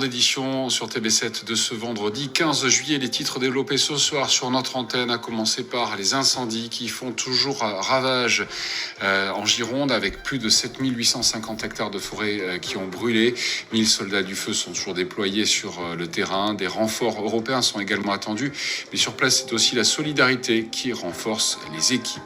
D'édition sur TB7 de ce vendredi 15 juillet. Les titres développés ce soir sur notre antenne, à commencer par les incendies qui font toujours ravage en Gironde, avec plus de 7850 hectares de forêt qui ont brûlé. 1000 soldats du feu sont toujours déployés sur le terrain. Des renforts européens sont également attendus. Mais sur place, c'est aussi la solidarité qui renforce les équipes.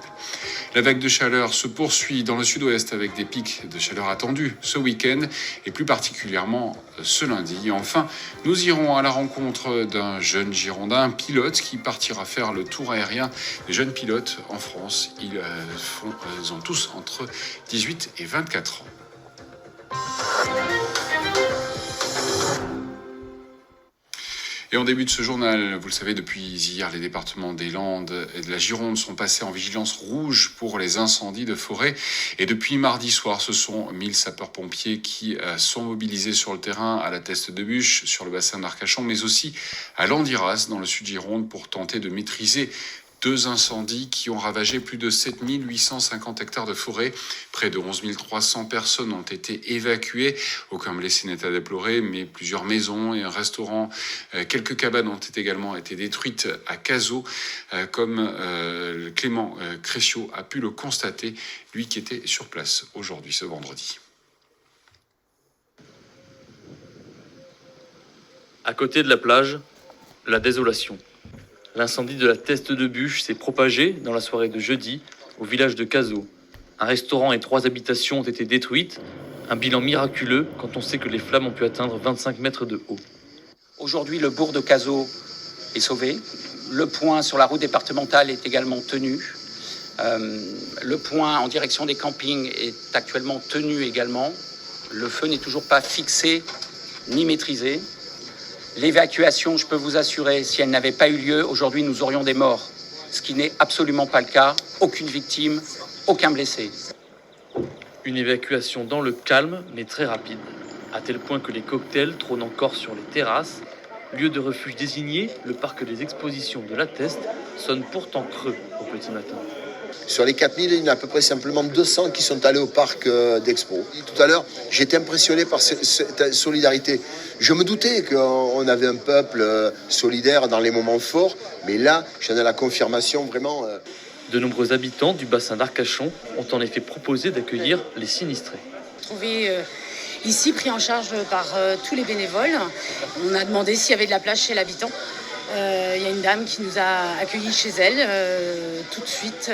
La vague de chaleur se poursuit dans le sud-ouest avec des pics de chaleur attendus ce week-end et plus particulièrement ce lundi. Et enfin, nous irons à la rencontre d'un jeune Girondin, un pilote qui partira faire le tour aérien des jeunes pilotes en France. Ils ont tous entre 18 et 24 ans. Et en début de ce journal, vous le savez, depuis hier, les départements des Landes et de la Gironde sont passés en vigilance rouge pour les incendies de forêt. Et depuis mardi soir, ce sont 1000 sapeurs-pompiers qui sont mobilisés sur le terrain à la Teste de Buch, sur le bassin d'Arcachon, mais aussi à Landiras, dans le sud Gironde, pour tenter de maîtriser 2 incendies qui ont ravagé plus de 7850 hectares de forêt. Près de 11 300 personnes ont été évacuées. Aucun blessé n'est à déplorer, mais plusieurs maisons et un restaurant, quelques cabanes ont également été détruites à Cazaux, comme Clément Créciot a pu le constater, lui qui était sur place aujourd'hui, ce vendredi. À côté de la plage, la désolation. L'incendie de la Teste de Buch s'est propagé dans la soirée de jeudi au village de Cazaux. Un restaurant et 3 habitations ont été détruites. Un bilan miraculeux quand on sait que les flammes ont pu atteindre 25 mètres de haut. Aujourd'hui, le bourg de Cazaux est sauvé. Le point sur la route départementale est également tenu. Le point en direction des campings est actuellement tenu également. Le feu n'est toujours pas fixé ni maîtrisé. L'évacuation, je peux vous assurer, si elle n'avait pas eu lieu, aujourd'hui nous aurions des morts. Ce qui n'est absolument pas le cas. Aucune victime, aucun blessé. Une évacuation dans le calme, mais très rapide. À tel point que les cocktails trônent encore sur les terrasses. Lieu de refuge désigné, le parc des expositions de la Teste sonne pourtant creux au petit matin. Sur les 4000, il y en a à peu près simplement 200 qui sont allés au parc d'Expo. Tout à l'heure, j'étais impressionné par cette solidarité. Je me doutais qu'on avait un peuple solidaire dans les moments forts, mais là, j'en ai la confirmation vraiment. De nombreux habitants du bassin d'Arcachon ont en effet proposé d'accueillir les sinistrés. Trouvé ici, pris en charge par tous les bénévoles. On a demandé s'il y avait de la place chez l'habitant. Il y a une dame qui nous a accueillis chez elle tout de suite.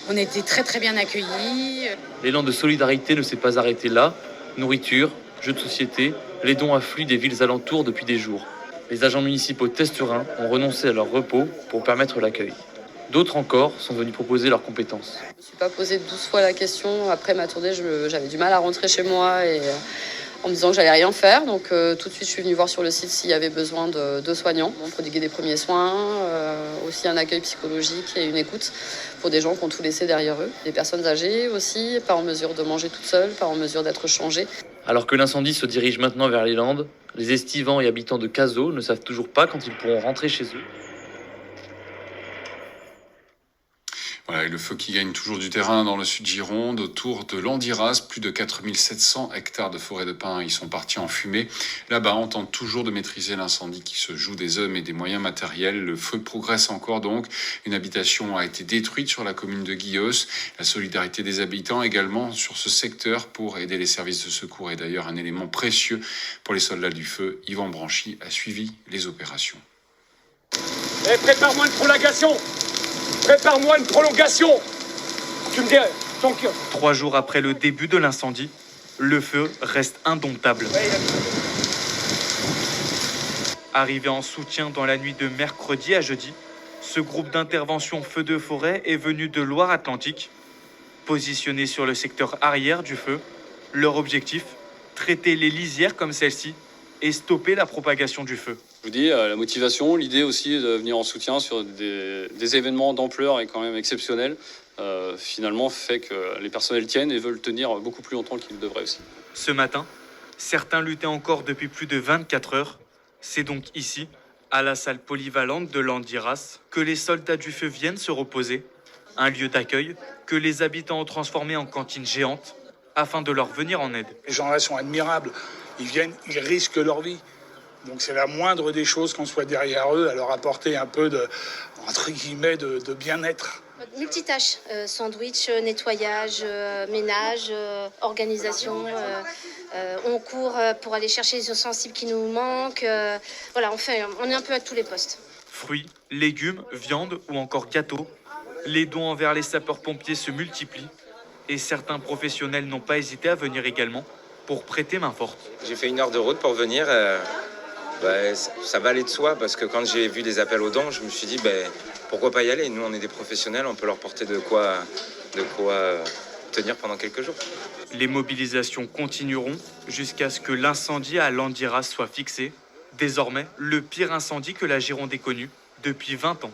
On a été très très bien accueillis. L'élan de solidarité ne s'est pas arrêté là. Nourriture, jeux de société, les dons affluent des villes alentours depuis des jours. Les agents municipaux testerains ont renoncé à leur repos pour permettre l'accueil. D'autres encore sont venus proposer leurs compétences. Je ne me suis pas posé 12 fois la question. Après ma tournée, j'avais du mal à rentrer chez moi et en me disant que j'allais rien faire. Donc tout de suite, je suis venue voir sur le site s'il y avait besoin de soignants. On prodiguait des premiers soins, aussi un accueil psychologique et une écoute pour des gens qui ont tout laissé derrière eux. Des personnes âgées aussi, pas en mesure de manger toutes seules, pas en mesure d'être changées. Alors que l'incendie se dirige maintenant vers les Landes, les estivants et habitants de Cazaux ne savent toujours pas quand ils pourront rentrer chez eux. Voilà, et le feu qui gagne toujours du terrain dans le sud Gironde, autour de Landiras, plus de 4700 hectares de forêt de pins y sont partis en fumée. Là-bas, on tente toujours de maîtriser l'incendie qui se joue des hommes et des moyens matériels. Le feu progresse encore donc. Une habitation a été détruite sur la commune de Guillos. La solidarité des habitants également sur ce secteur pour aider les services de secours est d'ailleurs un élément précieux pour les soldats du feu. Yvan Branchy a suivi les opérations. Et prépare-moi une prolongation. Prépare-moi une prolongation. Tu me dis, donc... 3 jours après le début de l'incendie, le feu reste indomptable. Arrivé en soutien dans la nuit de mercredi à jeudi, ce groupe d'intervention feu de forêt est venu de Loire-Atlantique. Positionné sur le secteur arrière du feu, leur objectif, traiter les lisières comme celle-ci et stopper la propagation du feu. Je vous dis, la motivation, l'idée aussi de venir en soutien sur des événements d'ampleur et quand même exceptionnels, finalement fait que les personnels tiennent et veulent tenir beaucoup plus longtemps qu'ils devraient aussi. Ce matin, certains luttaient encore depuis plus de 24 heures. C'est donc ici, à la salle polyvalente de Landiras, que les soldats du feu viennent se reposer. Un lieu d'accueil que les habitants ont transformé en cantine géante afin de leur venir en aide. Les gens là sont admirables. ils viennent, ils risquent leur vie. Donc c'est la moindre des choses qu'on soit derrière eux, à leur apporter un peu entre guillemets, de bien-être. Multitâche, sandwich, nettoyage, ménage, organisation. On court pour aller chercher les sensibles qui nous manquent. Voilà, on est un peu à tous les postes. Fruits, légumes, viande ou encore gâteaux, les dons envers les sapeurs-pompiers se multiplient et certains professionnels n'ont pas hésité à venir également pour prêter main forte. J'ai fait 1 heure de route pour venir. Ça va aller de soi parce que quand j'ai vu des appels aux dons, je me suis dit pourquoi pas y aller. Nous, on est des professionnels, on peut leur porter de quoi tenir pendant quelques jours. Les mobilisations continueront jusqu'à ce que l'incendie à Landiras soit fixé. Désormais, le pire incendie que la Gironde ait connu depuis 20 ans.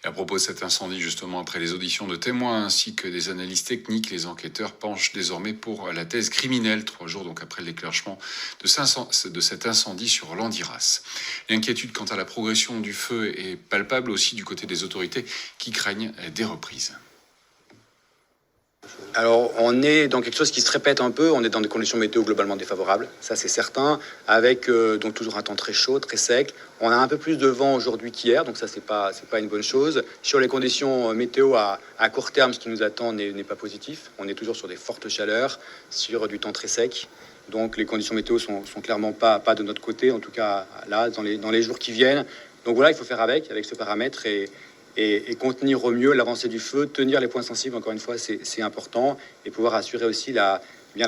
Et à propos de cet incendie, justement, après les auditions de témoins ainsi que des analyses techniques, les enquêteurs penchent désormais pour la thèse criminelle, 3 jours donc après le déclenchement de cet incendie sur Landiras. L'inquiétude quant à la progression du feu est palpable aussi du côté des autorités qui craignent des reprises. Alors, on est dans quelque chose qui se répète un peu. On est dans des conditions météo globalement défavorables, ça c'est certain, avec donc toujours un temps très chaud, très sec. On a un peu plus de vent aujourd'hui qu'hier, donc ça c'est pas une bonne chose. Sur les conditions météo à court terme, ce qui nous attend n'est pas positif. On est toujours sur des fortes chaleurs, sur du temps très sec. Donc les conditions météo sont clairement pas de notre côté, en tout cas là, dans les jours qui viennent. Donc voilà, il faut faire avec ce paramètre et contenir au mieux l'avancée du feu, tenir les points sensibles, encore une fois, c'est important, et pouvoir assurer aussi la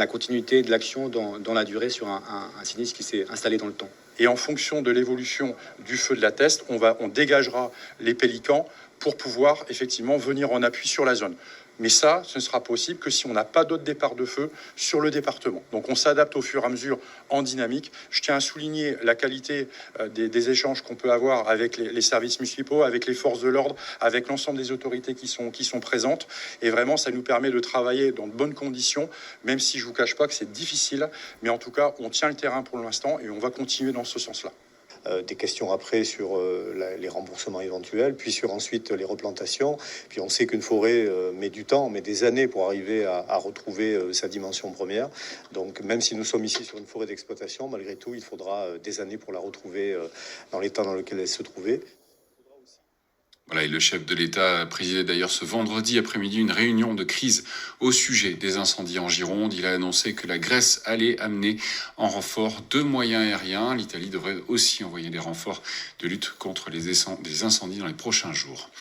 continuité de l'action dans la durée sur un sinistre qui s'est installé dans le temps. Et en fonction de l'évolution du feu de la Teste, on dégagera les pélicans pour pouvoir effectivement venir en appui sur la zone. Mais ça, ce ne sera possible que si on n'a pas d'autres départs de feu sur le département. Donc on s'adapte au fur et à mesure en dynamique. Je tiens à souligner la qualité des échanges qu'on peut avoir avec les services municipaux, avec les forces de l'ordre, avec l'ensemble des autorités qui sont présentes. Et vraiment, ça nous permet de travailler dans de bonnes conditions, même si je ne vous cache pas que c'est difficile. Mais en tout cas, on tient le terrain pour l'instant et on va continuer dans ce sens-là. Des questions après sur les remboursements éventuels, puis sur ensuite les replantations. Puis on sait qu'une forêt met du temps, met des années pour arriver à retrouver sa dimension première. Donc même si nous sommes ici sur une forêt d'exploitation, malgré tout, il faudra des années pour la retrouver dans l'état dans lequel elle se trouvait. Voilà, et le chef de l'État a présidé d'ailleurs ce vendredi après-midi une réunion de crise au sujet des incendies en Gironde. Il a annoncé que la Grèce allait amener en renfort 2 moyens aériens. L'Italie devrait aussi envoyer des renforts de lutte contre les incendies dans les prochains jours.